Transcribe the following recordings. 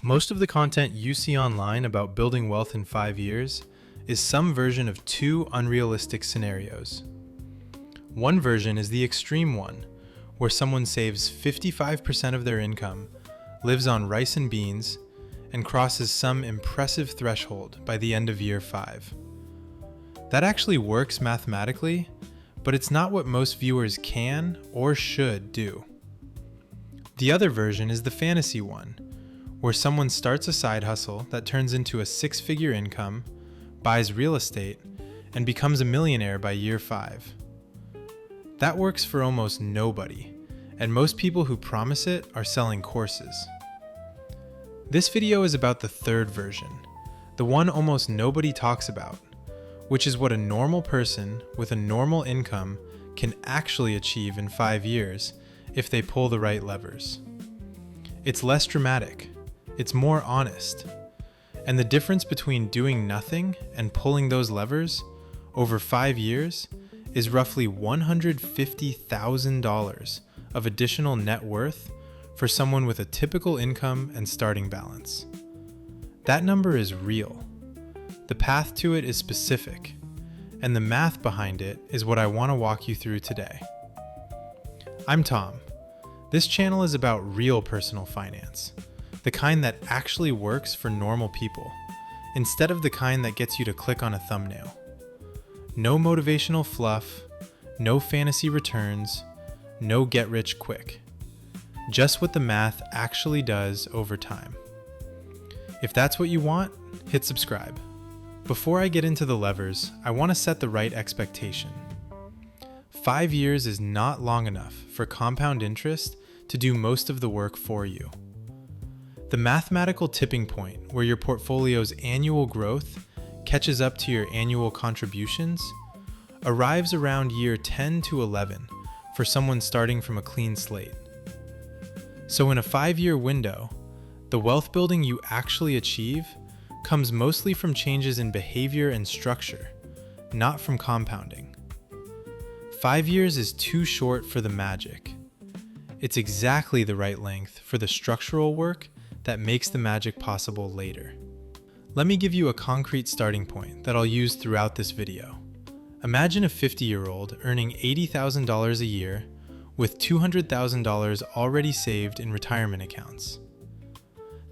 Most of the content you see online about building wealth in 5 years is some version of two unrealistic scenarios. One version is the extreme one, where someone saves 55% of their income, lives on rice and beans, and crosses some impressive threshold by the end of year 5. That actually works mathematically, but it's not what most viewers can or should do. The other version is the fantasy one, where someone starts a side hustle that turns into a 6-figure income, buys real estate, and becomes a millionaire by year 5. That works for almost nobody, and most people who promise it are selling courses. This video is about the third version, the one almost nobody talks about, which is what a normal person with a normal income can actually achieve in 5 years if they pull the right levers. It's less dramatic, it's more honest, and the difference between doing nothing and pulling those levers over 5 years is roughly $150,000 of additional net worth for someone with a typical income and starting balance. That number is real. The path to it is specific, and the math behind it is what I want to walk you through today. I'm Tom. This channel is about real personal finance, the kind that actually works for normal people, instead of the kind that gets you to click on a thumbnail. No motivational fluff, no fantasy returns, no get rich quick. Just what the math actually does over time. If that's what you want, hit subscribe. Before I get into the levers, I want to set the right expectation. 5 years is not long enough for compound interest to do most of the work for you. The mathematical tipping point where your portfolio's annual growth catches up to your annual contributions arrives around year 10 to 11 for someone starting from a clean slate. So in a 5-year window, the wealth building you actually achieve comes mostly from changes in behavior and structure, not from compounding. 5 years is too short for the magic. It's exactly the right length for the structural work that makes the magic possible later. Let me give you a concrete starting point that I'll use throughout this video. Imagine a 50-year-old earning $80,000 a year with $200,000 already saved in retirement accounts.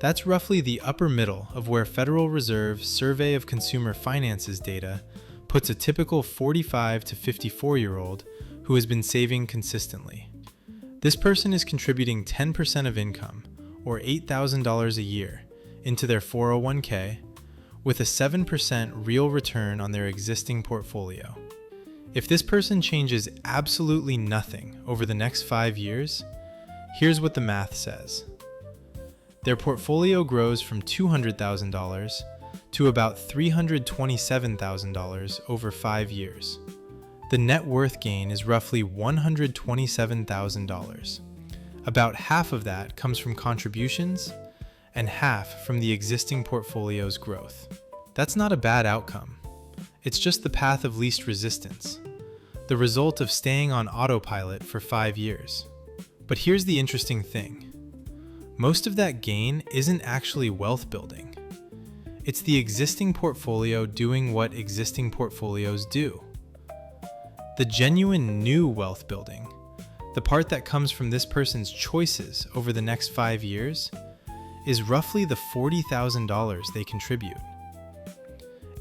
That's roughly the upper middle of where Federal Reserve Survey of Consumer Finances data puts a typical 45 to 54-year-old who has been saving consistently. This person is contributing 10% of income, or $8,000 a year, into their 401k, with a 7% real return on their existing portfolio. If this person changes absolutely nothing over the next 5 years, here's what the math says. Their portfolio grows from $200,000 to about $327,000 over 5 years. The net worth gain is roughly $127,000. About half of that comes from contributions and half from the existing portfolio's growth. That's not a bad outcome. It's just the path of least resistance, the result of staying on autopilot for 5 years. But here's the interesting thing. Most of that gain isn't actually wealth building. It's the existing portfolio doing what existing portfolios do. The genuine new wealth building, the part that comes from this person's choices over the next 5 years, is roughly the $40,000 they contribute.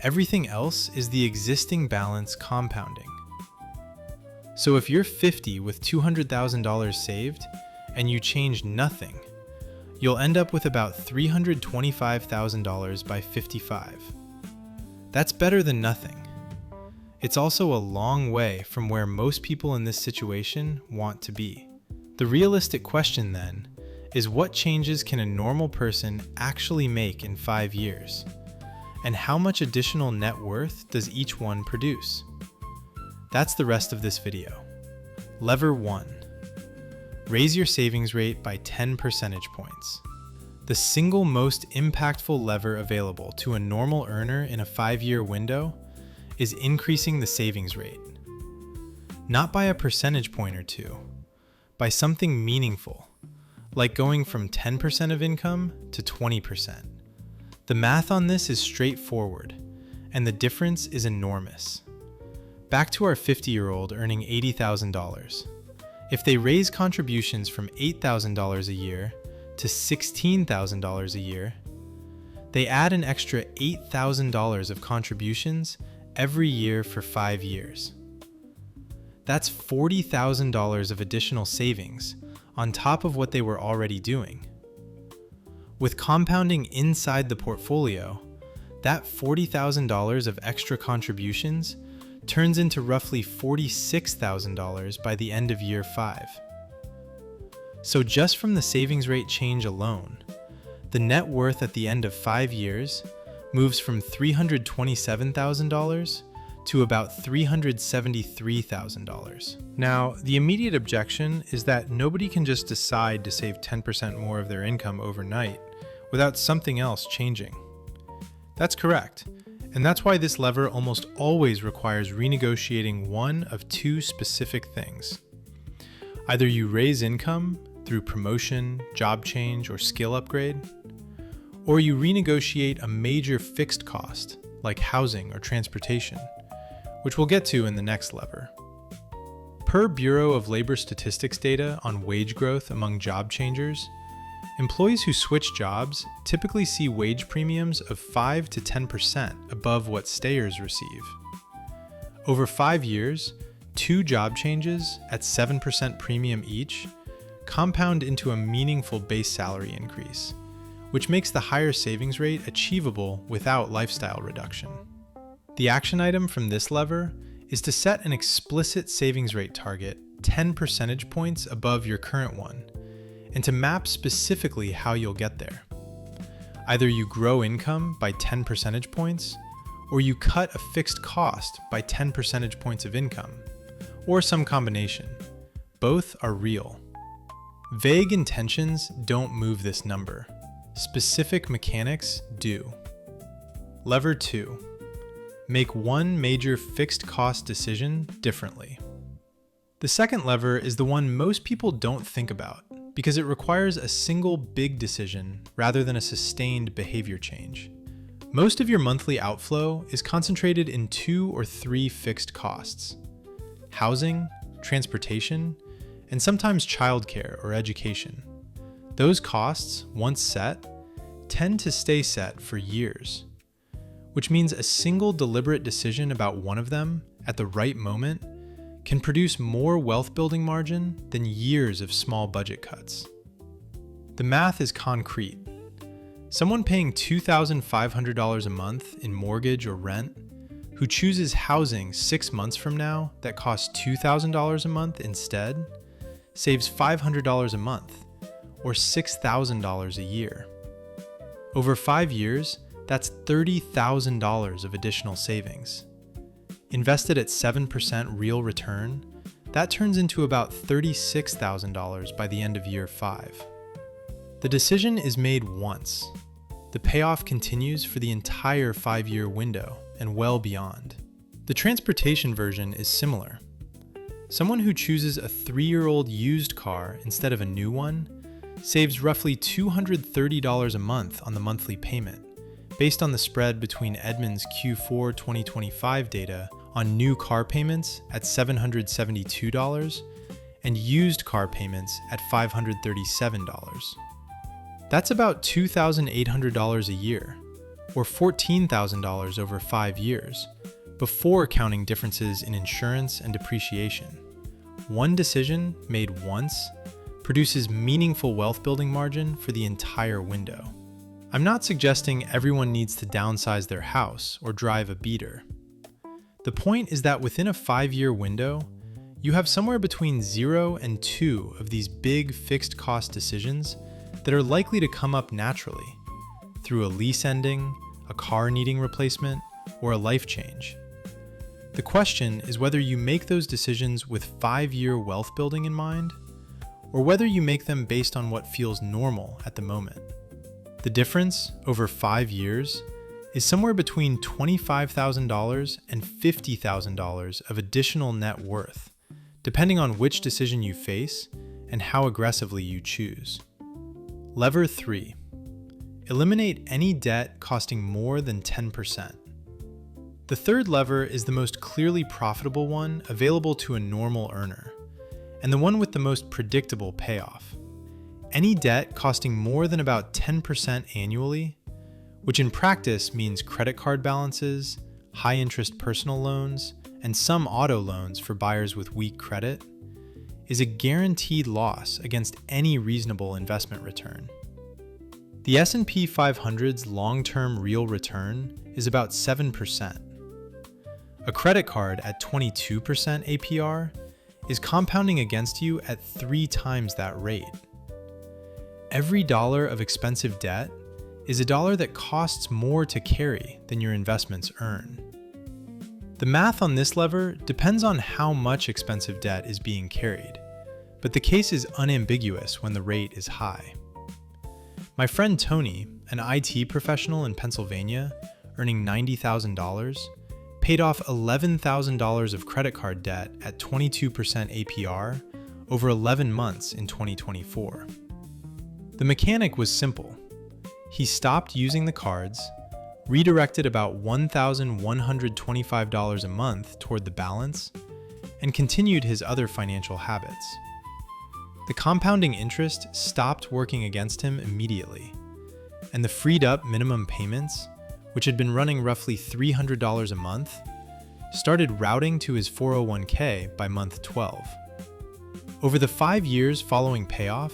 Everything else is the existing balance compounding. So if you're 50 with $200,000 saved and you change nothing, you'll end up with about $325,000 by 55. That's better than nothing. It's also a long way from where most people in this situation want to be. The realistic question then is, what changes can a normal person actually make in 5 years? And how much additional net worth does each one produce? That's the rest of this video. Lever 1. Raise your savings rate by 10 percentage points. The single most impactful lever available to a normal earner in a 5-year window is increasing the savings rate. Not by a percentage point or two, by something meaningful, like going from 10% of income to 20%. The math on this is straightforward, and the difference is enormous. Back to our 50-year-old earning $80,000. If they raise contributions from $8,000 a year to $16,000 a year, they add an extra $8,000 of contributions every year for 5 years. That's $40,000 of additional savings on top of what they were already doing. With compounding inside the portfolio, that $40,000 of extra contributions turns into roughly $46,000 by the end of year 5. So just from the savings rate change alone, the net worth at the end of 5 years moves from $327,000 to about $373,000. Now, the immediate objection is that nobody can just decide to save 10% more of their income overnight without something else changing. That's correct, and that's why this lever almost always requires renegotiating one of two specific things. Either you raise income through promotion, job change, or skill upgrade, or you renegotiate a major fixed cost like housing or transportation, which we'll get to in the next lever. Per Bureau of Labor Statistics data on wage growth among job changers, employees who switch jobs typically see wage premiums of 5 to 10% above what stayers receive. Over 5 years, 2 job changes at 7% premium each compound into a meaningful base salary increase, which makes the higher savings rate achievable without lifestyle reduction. The action item from this lever is to set an explicit savings rate target 10 percentage points above your current one, and to map specifically how you'll get there. Either you grow income by 10 percentage points, or you cut a fixed cost by 10 percentage points of income, or some combination. Both are real. Vague intentions don't move this number. Specific mechanics do. Lever 2. Make one major fixed cost decision differently. The second lever is the one most people don't think about because it requires a single big decision rather than a sustained behavior change. Most of your monthly outflow is concentrated in 2 or 3 fixed costs: housing, transportation, and sometimes childcare or education. Those costs, once set, tend to stay set for years, which means a single deliberate decision about one of them at the right moment can produce more wealth building margin than years of small budget cuts. The math is concrete. Someone paying $2,500 a month in mortgage or rent, who chooses housing 6 months from now that costs $2,000 a month instead, saves $500 a month, or $6,000 a year. Over 5 years, that's $30,000 of additional savings. Invested at 7% real return, that turns into about $36,000 by the end of year 5. The decision is made once. The payoff continues for the entire 5-year window and well beyond. The transportation version is similar. Someone who chooses a 3-year-old used car instead of a new one saves roughly $230 a month on the monthly payment, based on the spread between Edmunds Q4 2025 data on new car payments at $772 and used car payments at $537. That's about $2,800 a year, or $14,000 over 5 years, before counting differences in insurance and depreciation. One decision made once produces meaningful wealth building margin for the entire window. I'm not suggesting everyone needs to downsize their house or drive a beater. The point is that within a 5-year window, you have somewhere between 0 and 2 of these big fixed cost decisions that are likely to come up naturally through a lease ending, a car needing replacement, or a life change. The question is whether you make those decisions with 5-year wealth building in mind, or whether you make them based on what feels normal at the moment. The difference over 5 years is somewhere between $25,000 and $50,000 of additional net worth, depending on which decision you face and how aggressively you choose. Lever 3. Eliminate any debt costing more than 10%. The third lever is the most clearly profitable one available to a normal earner, and the one with the most predictable payoff. Any debt costing more than about 10% annually, which in practice means credit card balances, high-interest personal loans, and some auto loans for buyers with weak credit, is a guaranteed loss against any reasonable investment return. The S&P 500's long-term real return is about 7%. A credit card at 22% APR is compounding against you at 3 times that rate. Every dollar of expensive debt is a dollar that costs more to carry than your investments earn. The math on this lever depends on how much expensive debt is being carried, but the case is unambiguous when the rate is high. My friend Tony, an IT professional in Pennsylvania, earning $90,000, paid off $11,000 of credit card debt at 22% APR over 11 months in 2024. The mechanic was simple. He stopped using the cards, redirected about $1,125 a month toward the balance, and continued his other financial habits. The compounding interest stopped working against him immediately, and the freed up minimum payments, which had been running roughly $300 a month, started routing to his 401k by month 12. Over the 5 years following payoff,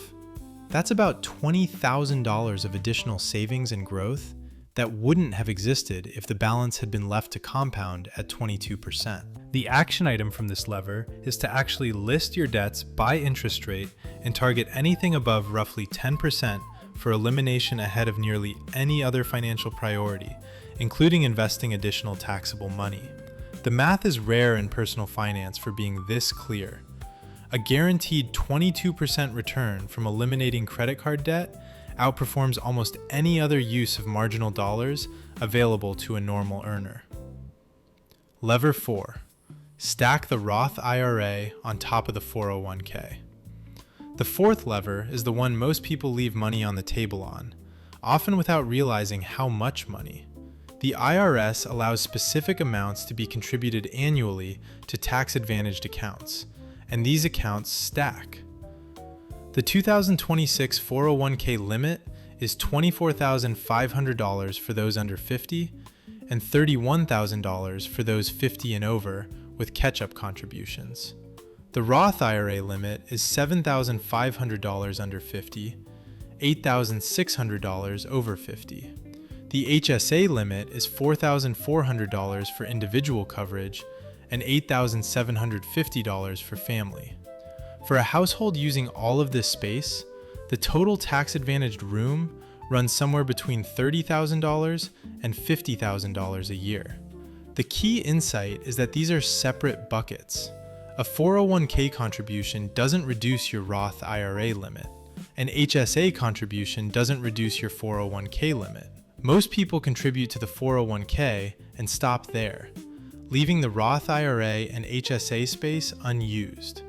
that's about $20,000 of additional savings and growth that wouldn't have existed if the balance had been left to compound at 22%. The action item from this lever is to actually list your debts by interest rate and target anything above roughly 10% for elimination ahead of nearly any other financial priority, including investing additional taxable money. The math is rare in personal finance for being this clear. A guaranteed 22% return from eliminating credit card debt outperforms almost any other use of marginal dollars available to a normal earner. Lever 4. Stack the Roth IRA on top of the 401k. The fourth lever is the one most people leave money on the table on, often without realizing how much money. The IRS allows specific amounts to be contributed annually to tax-advantaged accounts, and these accounts stack. The 2026 401k limit is $24,500 for those under 50 and $31,000 for those 50 and over with catch-up contributions. The Roth IRA limit is $7,500 under 50, $8,600 over 50. The HSA limit is $4,400 for individual coverage and $8,750 for family. For a household using all of this space, the total tax-advantaged room runs somewhere between $30,000 and $50,000 a year. The key insight is that these are separate buckets. A 401k contribution doesn't reduce your Roth IRA limit. An HSA contribution doesn't reduce your 401k limit. Most people contribute to the 401k and stop there, leaving the Roth IRA and HSA space unused.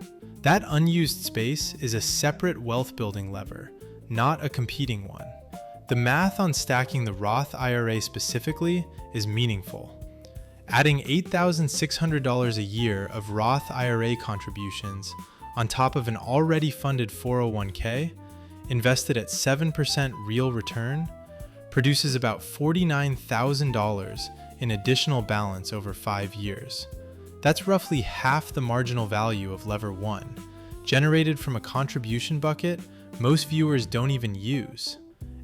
That unused space is a separate wealth building lever, not a competing one. The math on stacking the Roth IRA specifically is meaningful. Adding $8,600 a year of Roth IRA contributions on top of an already funded 401k, invested at 7% real return, produces about $49,000 in additional balance over 5 years. That's roughly half the marginal value of Lever 1, generated from a contribution bucket most viewers don't even use.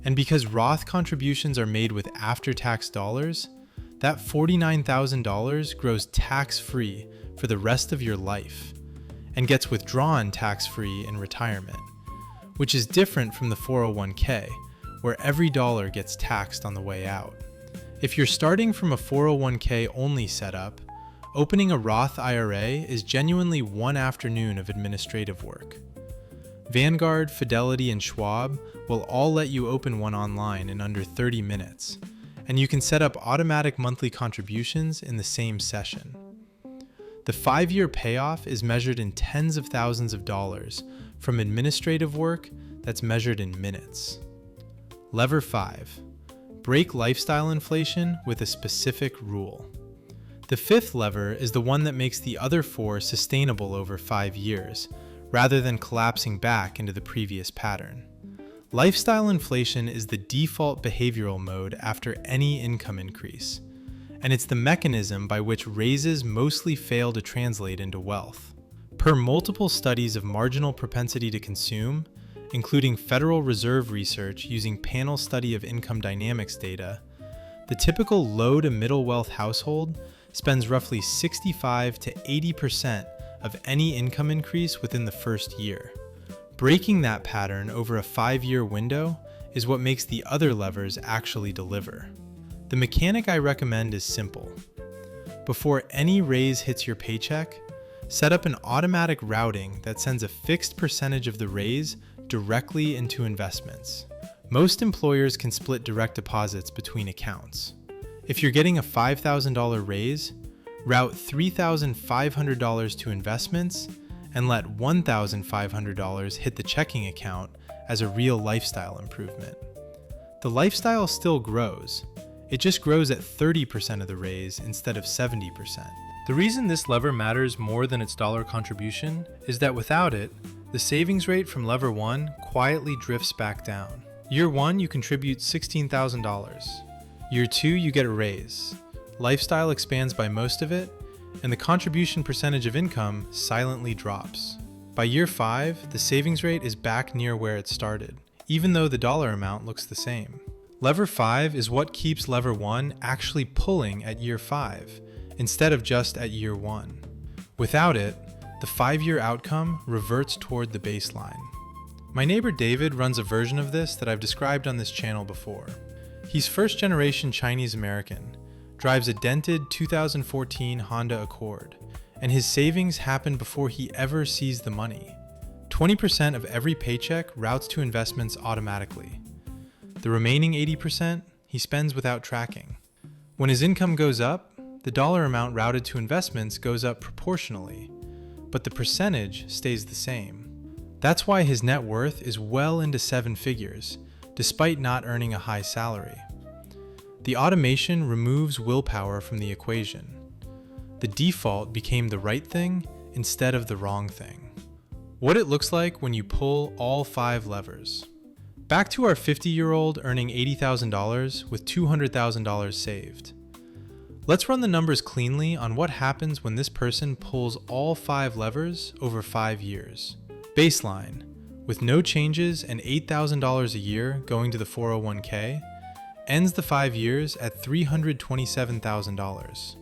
And because Roth contributions are made with after-tax dollars, that $49,000 grows tax-free for the rest of your life and gets withdrawn tax-free in retirement, which is different from the 401k, where every dollar gets taxed on the way out. If you're starting from a 401k only setup, opening a Roth IRA is genuinely one afternoon of administrative work. Vanguard, Fidelity, and Schwab will all let you open one online in under 30 minutes, and you can set up automatic monthly contributions in the same session. The 5-year payoff is measured in tens of thousands of dollars from administrative work that's measured in minutes. Lever 5. Break lifestyle inflation with a specific rule. The fifth lever is the one that makes the other four sustainable over 5 years, rather than collapsing back into the previous pattern. Lifestyle inflation is the default behavioral mode after any income increase, and it's the mechanism by which raises mostly fail to translate into wealth. Per multiple studies of marginal propensity to consume, including Federal Reserve research using panel study of income dynamics data, the typical low to middle wealth household spends roughly 65 to 80% of any income increase within the first year. Breaking that pattern over a 5-year window is what makes the other levers actually deliver. The mechanic I recommend is simple. Before any raise hits your paycheck, set up an automatic routing that sends a fixed percentage of the raise directly into investments. Most employers can split direct deposits between accounts. If you're getting a $5,000 raise, route $3,500 to investments and let $1,500 hit the checking account as a real lifestyle improvement. The lifestyle still grows. It just grows at 30% of the raise instead of 70%. The reason this lever matters more than its dollar contribution is that without it, the savings rate from lever 1 quietly drifts back down. Year 1, you contribute $16,000. Year 2, you get a raise. Lifestyle expands by most of it, and the contribution percentage of income silently drops. By year 5, the savings rate is back near where it started, even though the dollar amount looks the same. Lever 5 is what keeps lever 1 actually pulling at year 5, instead of just at year 1. Without it, the 5-year outcome reverts toward the baseline. My neighbor David runs a version of this that I've described on this channel before. He's first-generation Chinese American, drives a dented 2014 Honda Accord, and his savings happen before he ever sees the money. 20% of every paycheck routes to investments automatically. The remaining 80% he spends without tracking. When his income goes up, the dollar amount routed to investments goes up proportionally, but the percentage stays the same. That's why his net worth is well into 7 figures, despite not earning a high salary. The automation removes willpower from the equation. The default became the right thing instead of the wrong thing. What it looks like when you pull all 5 levers. Back to our 50-year-old earning $80,000 with $200,000 saved. Let's run the numbers cleanly on what happens when this person pulls all 5 levers over 5 years. Baseline, with no changes and $8,000 a year going to the 401k, ends the 5 years at $327,000.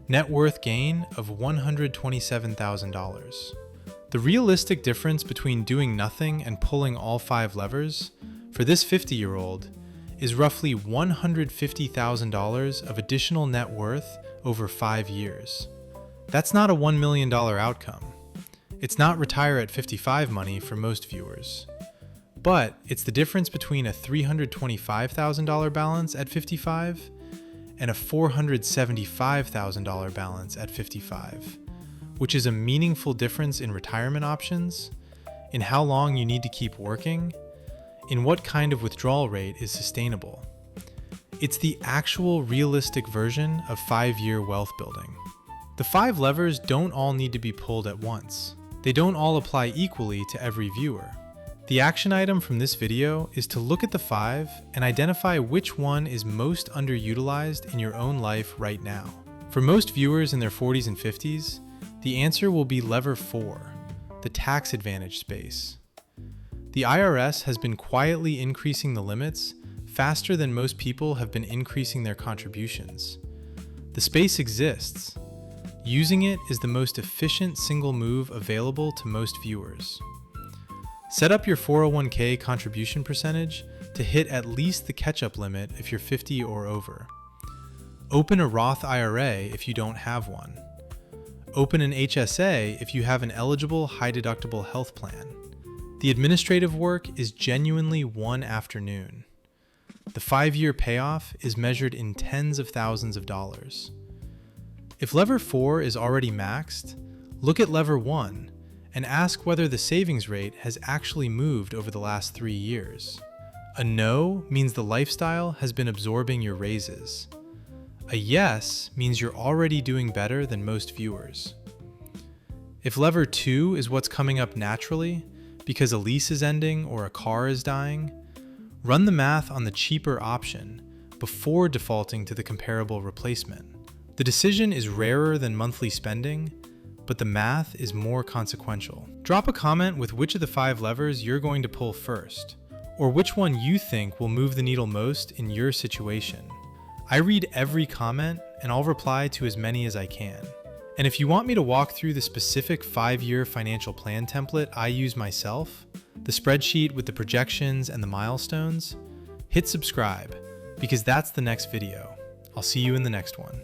Net worth gain of $127,000. The realistic difference between doing nothing and pulling all 5 levers, for this 50-year-old, is roughly $150,000 of additional net worth over 5 years. That's not a $1 million outcome. It's not retire at 55 money for most viewers. But it's the difference between a $325,000 balance at 55 and a $475,000 balance at 55, which is a meaningful difference in retirement options, in how long you need to keep working, in what kind of withdrawal rate is sustainable. It's the actual realistic version of 5-year wealth building. The 5 levers don't all need to be pulled at once. They don't all apply equally to every viewer. The action item from this video is to look at the 5 and identify which one is most underutilized in your own life right now. For most viewers in their 40s and 50s, the answer will be lever 4, the tax advantage space. The IRS has been quietly increasing the limits faster than most people have been increasing their contributions. The space exists. Using it is the most efficient single move available to most viewers. Set up your 401k contribution percentage to hit at least the catch-up limit if you're 50 or over. Open a Roth IRA if you don't have one. Open an HSA if you have an eligible high-deductible health plan. The administrative work is genuinely one afternoon. The 5-year payoff is measured in tens of thousands of dollars. If lever 4 is already maxed, look at lever 1 and ask whether the savings rate has actually moved over the last 3 years. A no means the lifestyle has been absorbing your raises. A yes means you're already doing better than most viewers. If lever 2 is what's coming up naturally, because a lease is ending or a car is dying, run the math on the cheaper option before defaulting to the comparable replacement. The decision is rarer than monthly spending, but the math is more consequential. Drop a comment with which of the 5 levers you're going to pull first, or which one you think will move the needle most in your situation. I read every comment and I'll reply to as many as I can. And if you want me to walk through the specific 5-year financial plan template I use myself, the spreadsheet with the projections and the milestones, hit subscribe, because that's the next video. I'll see you in the next one.